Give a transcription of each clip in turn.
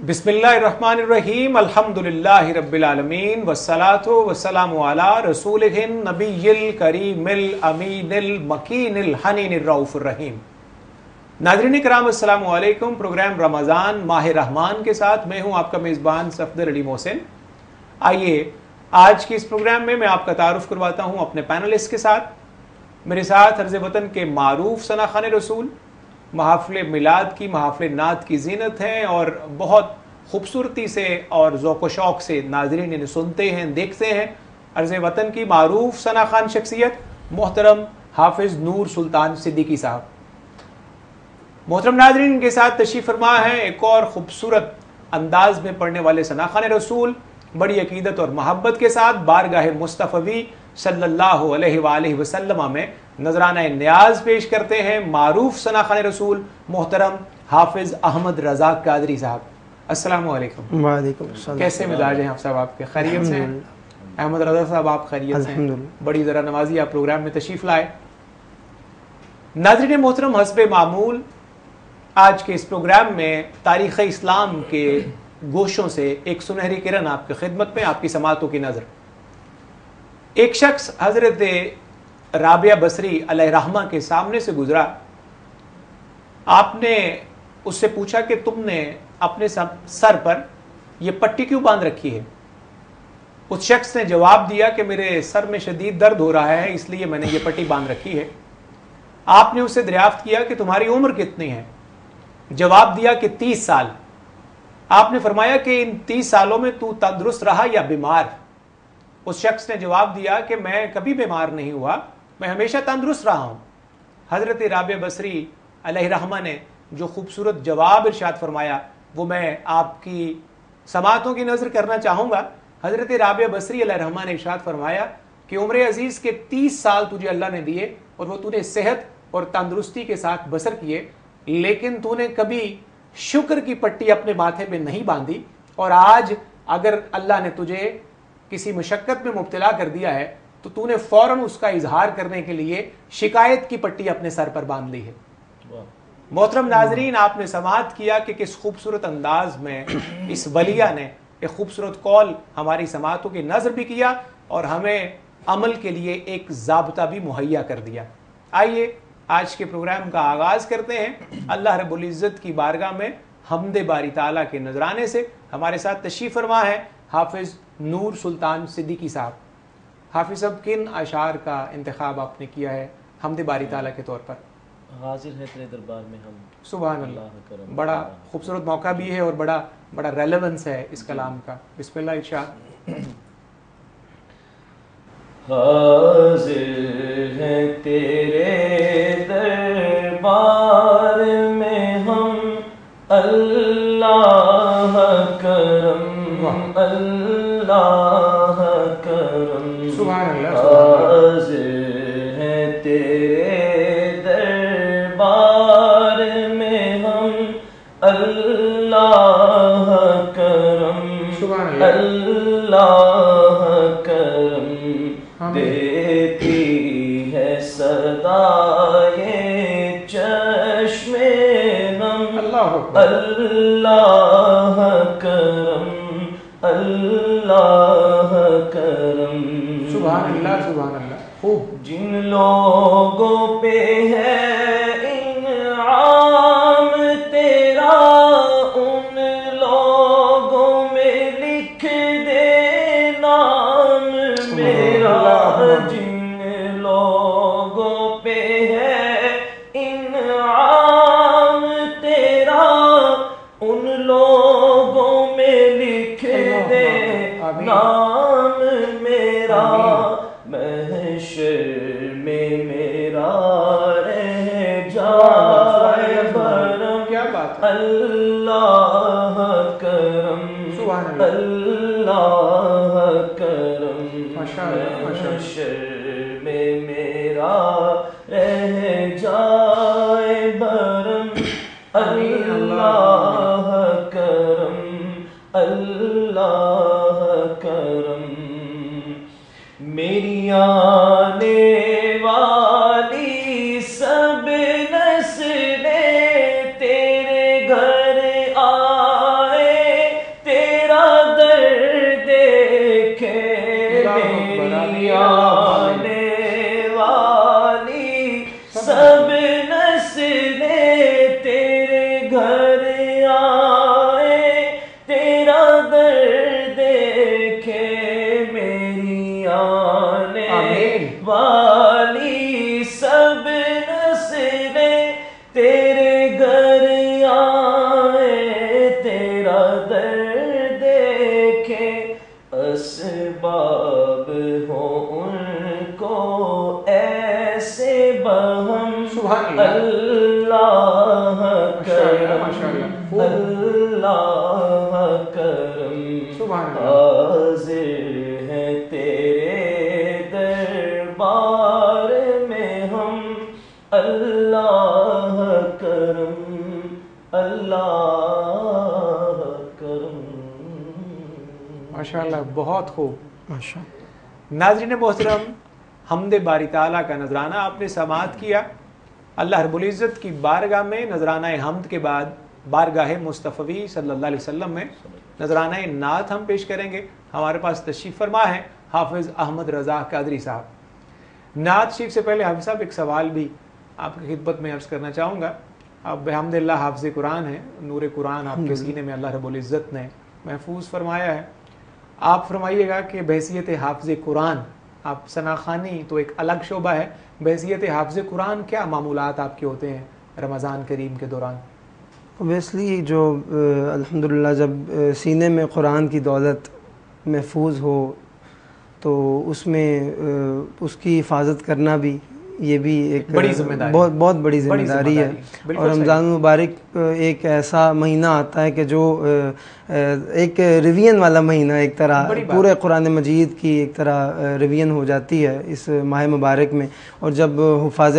बिस्मिल्लाहिर्रहमानिर्रहीम अल्हम्दुलिल्लाहि रब्बिल आलमीन वस्सलातु वस्सलामु अला रसूलिहिन नबिय्यिल करीमिल अमीनिल मकीनिल हनीनिर रऊफिर रहीम। नाज़रीन किराम अस्सलामु अलैकुम। प्रोग्राम रमज़ान माह रहमान के साथ मैं हूं आपका मेज़बान सफदर अली मोहसिन। आइए आज के इस प्रोग्राम में मैं आपका तारुफ करवाता हूं अपने पैनलिस्ट के साथ। मेरे साथ अर्ज़ वतन के मारूफ सनाखान रसूल, महफ़िल मिलाद की, महफ़िल नात की ज़ीनत हैं और बहुत खूबसूरती से और ज़ौक़ व शौक़ से नाज़रीन इन्हें सुनते हैं, देखते हैं। अर्ज़ वतन की मारूफ सनाखान शख्सियत मोहतरम हाफिज़ नूर सुल्तान सिद्दीकी साहब। मोहतरम नाज़रीन इनके साथ तशरीफ़ फरमा है एक और ख़ूबसूरत अंदाज में पढ़ने वाले सनाखान रसूल, बड़ी अकीदत और मोहब्बत के साथ बारगाह मुस्तफ़वी सल्लल्लाहु अलैहि वसल्लम में नजराना न्याज पेश करते हैं मारूफ सनाखान रसूल मोहतरम हाफिज अहमद रज़ा कादरी साहब। अस्सलामु अलैकुम। वालेकुम अस्सलाम। कैसे मिजाज हैं आप सब? आपके खैरियत से हैं? अहमद रज़ा साहब आप खैरियत से हैं? बड़ी ज़रा नवाजी आप प्रोग्राम में तशरीफ़ लाए। नाज़रीन मोहतरम, हस्बे मामूल आज के इस प्रोग्राम में तारीख़ इस्लाम के गोशों से एक सुनहरी किरण आपकी खिदमत में, आपकी समातों की नज़र। एक शख्स हज़रत राबिया बसरी अलैहिर्रहमा के सामने से गुजरा। आपने उससे पूछा कि तुमने अपने सर पर यह पट्टी क्यों बांध रखी है? उस शख्स ने जवाब दिया कि मेरे सर में शदीद दर्द हो रहा है, इसलिए मैंने ये पट्टी बांध रखी है। आपने उससे दरियाफ्त किया कि तुम्हारी उम्र कितनी है? जवाब दिया कि 30 साल। आपने फरमाया कि इन 30 सालों में तू तंदुरुस्त रहा या बीमार? उस शख्स ने जवाब दिया कि मैं कभी बीमार नहीं हुआ, मैं हमेशा तंदुरुस्त रहा हूं। हजरत राबिया बसरी अलैहिर्रहमा ने जो खूबसूरत जवाब इरशाद फरमाया वो मैं आपकी समातों की नजर करना चाहूंगा। हजरत राबिया बसरी अलैहिर्रहमा ने इरशाद फरमाया कि उम्र अजीज के 30 साल तुझे अल्लाह ने दिए और वो तूने सेहत और तंदुरुस्ती के साथ बसर किए, लेकिन तूने कभी शुक्र की पट्टी अपने माथे पे नहीं बांधी। और आज अगर अल्लाह ने तुझे किसी मुशक्कत में मुब्तला कर दिया है तो तूने फौरन उसका इजहार करने के लिए शिकायत की पट्टी अपने सर पर बांध ली है। मोहतरम नाजरीन, आपने समाअत किया कि किस खूबसूरत अंदाज में इस वलिया ने एक खूबसूरत कौल हमारी समाअतों की नजर भी किया और हमें अमल के लिए एक ज़ाब्ता भी मुहैया कर दिया। आइए आज के प्रोग्राम का आगाज करते हैं। अल्लाह रब्बुल इज़्ज़त की बारगाह में हम्दे बारी ताला के नजराने से हमारे साथ तशरीफ़ फरमा है हाफिज़ नूर सुल्तान सिद्दीकी साहब। हाफिज़ साहब, किन अशार का इंतखाब आपने किया है हम्दे बारी ताला के तौर पर? हाजिर है तेरे दरबार में हम। सुभान अल्लाह, बड़ा खूबसूरत मौका भी है और बड़ा रेलेवेंस है इस कलाम का। बिस्मिल्लाह इरशाद। हाजिर है तेरे दरबार में हम, अल्लाह करम अल्लाह करम। सुभान अल्लाह। हाजिर है तेरे दरबार में हम, अल्लाह करम सुभान अल्लाह। अल्लाह करम। देती है सदाए चश्मे नम, अल्लाह करम अल्लाह करम। सुभान अल्लाह सुभान अल्लाह। खूब। जिन लोगों पे है इन्आम तेरा, उन लोगों में लिख दे नाम मेरा। जिन लोगों पे है इन्आम तेरा, उन लोगों में लिख दे नाम मेरा। महशर में मेरा रह जाए भरम, क्या बात है? अल्लाह करम अल्लाह करम। महशर में मेरा रह जाए भरम, अल्लाह करम अल्लाह करम। मेरी आने वाली सब नस्लें तेरे घर आए والی سب نسلیں تیرے گھر آئے، تیرا در دیکھے، اسباب ہو ان کو ایسے بہم، سبحان اللہ، اللہ کرم، ماشاء اللہ، اللہ کرم، سبحان اللہ، حاضر ہے تیرے دربار میں ہم، اللہ کرم، اللہ کرم۔ ماشاء اللہ، بہت خوب۔ ماشاء ناظرین محترم، حمد باری تعالیٰ کا نذرانہ آپ نے سماعت کیا۔ اللہ رب العزت کی بارگاہ میں نذرانہ حمد کے بعد بارگاہ مصطفی صلی اللہ علیہ وسلم میں نذرانہ نعت ہم پیش کریں گے۔ ہمارے پاس تشریف فرما ہے حافظ احمد رضا قادری صاحب۔ نعت شریف سے پہلے حافظ صاحب ایک سوال بھی آپ کی خدمت میں عرض کرنا چاہوں گا۔ آپ بحمداللہ حافظ قرآن ہیں، نور قرآن آپ کے سینے میں اللہ رب العزت نے محفوظ فرمایا ہے۔ آپ فرمائیے گا کہ بحیثیت حافظ قرآن، آپ ثنا خوانی تو ایک الگ شعبہ ہے، بحیثیت حافظ قرآن کیا معمولات آپ کے ہوتے ہیں رمضان کریم کے دوران؟ اوبیسلی جو الحمدللہ جب سینے میں قرآن کی دولت محفوظ ہو تو اس میں اس کی حفاظت کرنا بھی یہ بھی ایک بڑی ذمہ داری، بہت بڑی ذمہ داری ہے۔ اور رمضان المبارک ایک ایسا مہینہ آتا ہے کہ جو ایک ریویژن والا مہینہ، ایک طرح پورے قرآن مجید کی ایک طرح ریویژن ہو جاتی ہے اس ماہ مبارک میں۔ اور جب حفاظ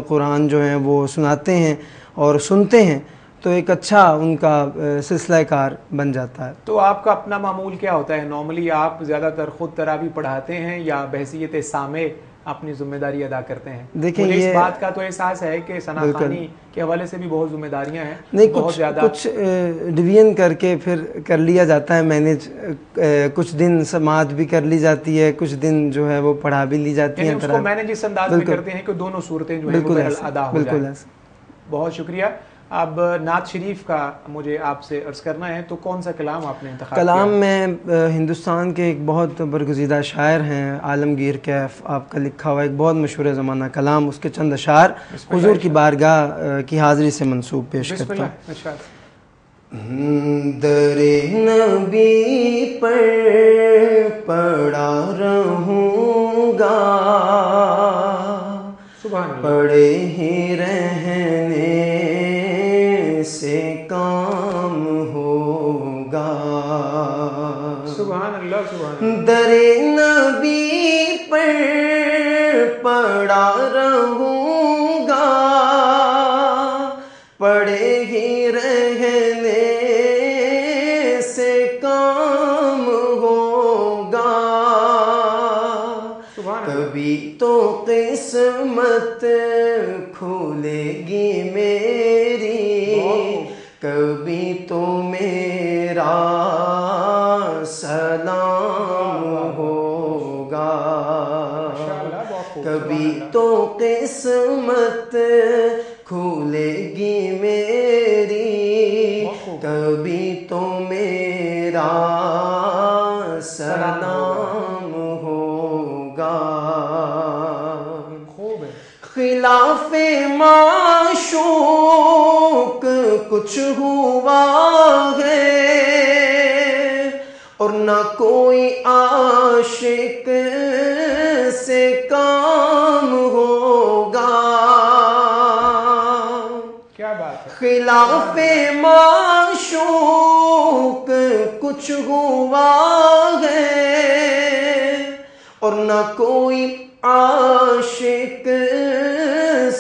قرآن جو ہیں وہ سناتے ہیں اور سنتے ہیں تو ایک اچھا ان کا سلسلہ کار بن جاتا ہے۔ تو آپ کا اپنا معمول کیا ہوتا ہے؟ نارملی آپ زیادہ تر خود تراویح پڑھاتے ہیں یا بحیثیت سامع اپنی ذمہ داری ادا کرتے ہیں؟ دیکھیں مجھے اس یہ بات کا تو احساس ہے کہ ثنا خوانی کے حوالے سے بھی بہت ذمہ داریاں ہیں، نہیں، بہت زیادہ کچھ ڈویژن کر کے پھر کر لیا جاتا ہے مینیج۔ کچھ دن سماعت بھی کر لی جاتی ہے، کچھ دن جو ہے وہ پڑھا بھی لی جاتی ہیں۔ اس کو مینیج اس انداز میں کرتے ہیں کہ دونوں صورتیں جو ہیں وہ ادا ہو جائیں۔ بہت شکریہ۔ اب نعت شریف کا مجھے آپ سے عرض کرنا ہے، تو کون سا کلام آپ نے انتخاب کیا؟ کلام میں ہندوستان کے ایک بہت برگزیدہ شاعر ہیں عالمگیر کیف، آپ کا لکھا ہوا ایک بہت مشہور زمانہ کلام، اس کے چند اشعار حضور کی بارگاہ کی حاضری سے منسوب پیش کرتا ہوں۔ در نبی پر پڑا رہوں گا، پڑے ہی رہنے سے کام ہوگا، سبحان اللہ، سبحان اللہ۔ در نبی پر پڑا رہوں گا، پڑے ہی رہنے سے کام ہوگا، کبھی تو قسمت کھولے گی میری، کبھی تو میرا سلام ہوگا، کبھی تو قسمت کھولے گی میری، کبھی تو میرا سلام ہوگا۔ خلاف معشوق کچھ ہوا ہے اور نہ کوئی عاشق سے کام ہوگا، کیا بات ہے۔ خلاف معشوق کچھ ہوا ہے اور نہ کوئی عاشق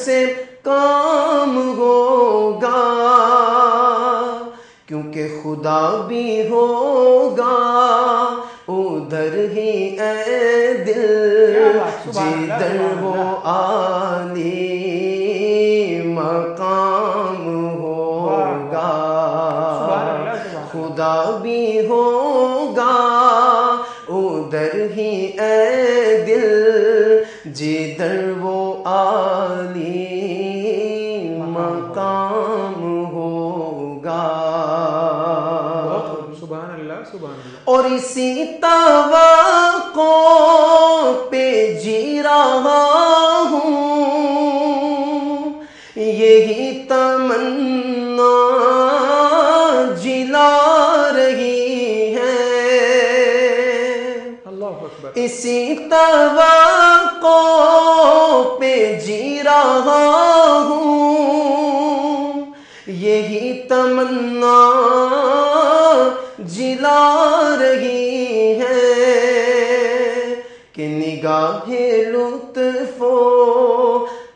سے کام ہوگا، کیونکہ خدا بھی ہوگا ادھر ہی اے دل، جدھر وہ عالی مقام ہوگا، خدا بھی ہوگا ادھر ہی اے دل، جدھر وہ عالی مقام ہوگا۔ سبحان اللہ، سبحان اللہ۔ اور اسی توقع پہ جی رہا ہوں، یہی تمنا جلا رہی ہے، اسی توقع پہ جی رہا ہوں، یہی تمنا جلا رہی ہے کہ نگاہ لطف و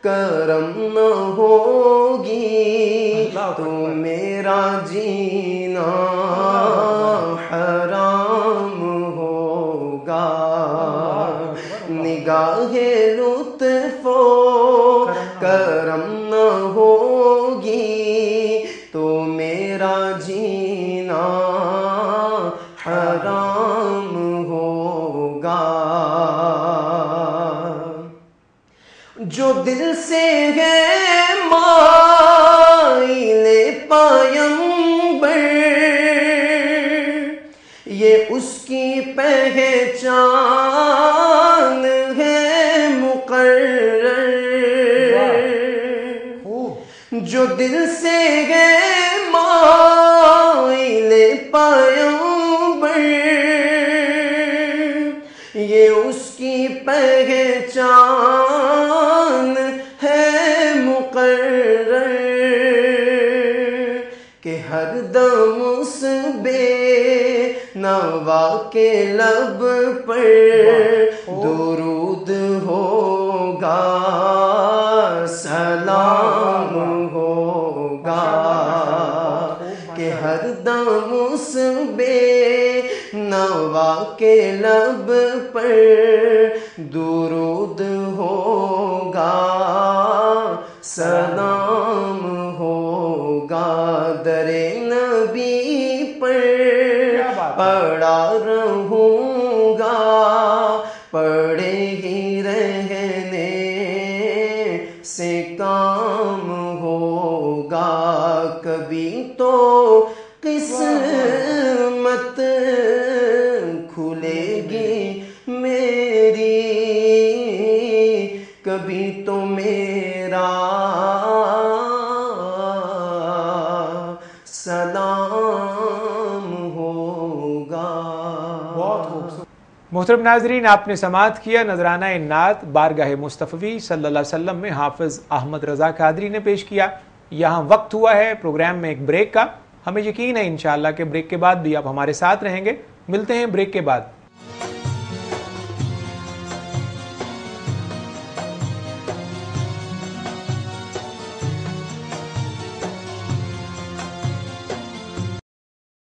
کرم نہ ہوگی تو میرا جینا حرام ہوگا، نگاہ لطف و کرم نہ ہوگی تو میرا جینا حرام ہوگا، جو دل سے ہے مائل پیمبر یہ اس کی پہچان ہے مقرر، جو دل سے ہے مائل پیمبر یہ اس کی پہچان ہے مقرر کہ ہر دم اس بے نوا کے لب پر درود ہوگا، سلام ہوگا، کہ ہر دم اس بے نوا کے لب پر درود ہوگا، سلام ہوگا، در نبی پر پڑا رہوں گا، پڑے ہی رہنے سے کام ہوگا، کبھی تو قسمت کھلے گی میری، کبھی تو میرا سلام ہوگا۔ بہت خوبصورت۔ محترم ناظرین، آپ نے سماعت کیا نذرانہ نعت بارگاہ مصطفی صلی اللہ علیہ وسلم میں حافظ احمد رضا قادری نے پیش کیا۔ یہاں وقت ہوا ہے پروگرام میں ایک بریک کا، ہمیں یقین ہے انشاءاللہ کہ بریک کے بعد بھی آپ ہمارے ساتھ رہیں گے۔ ملتے ہیں بریک کے بعد۔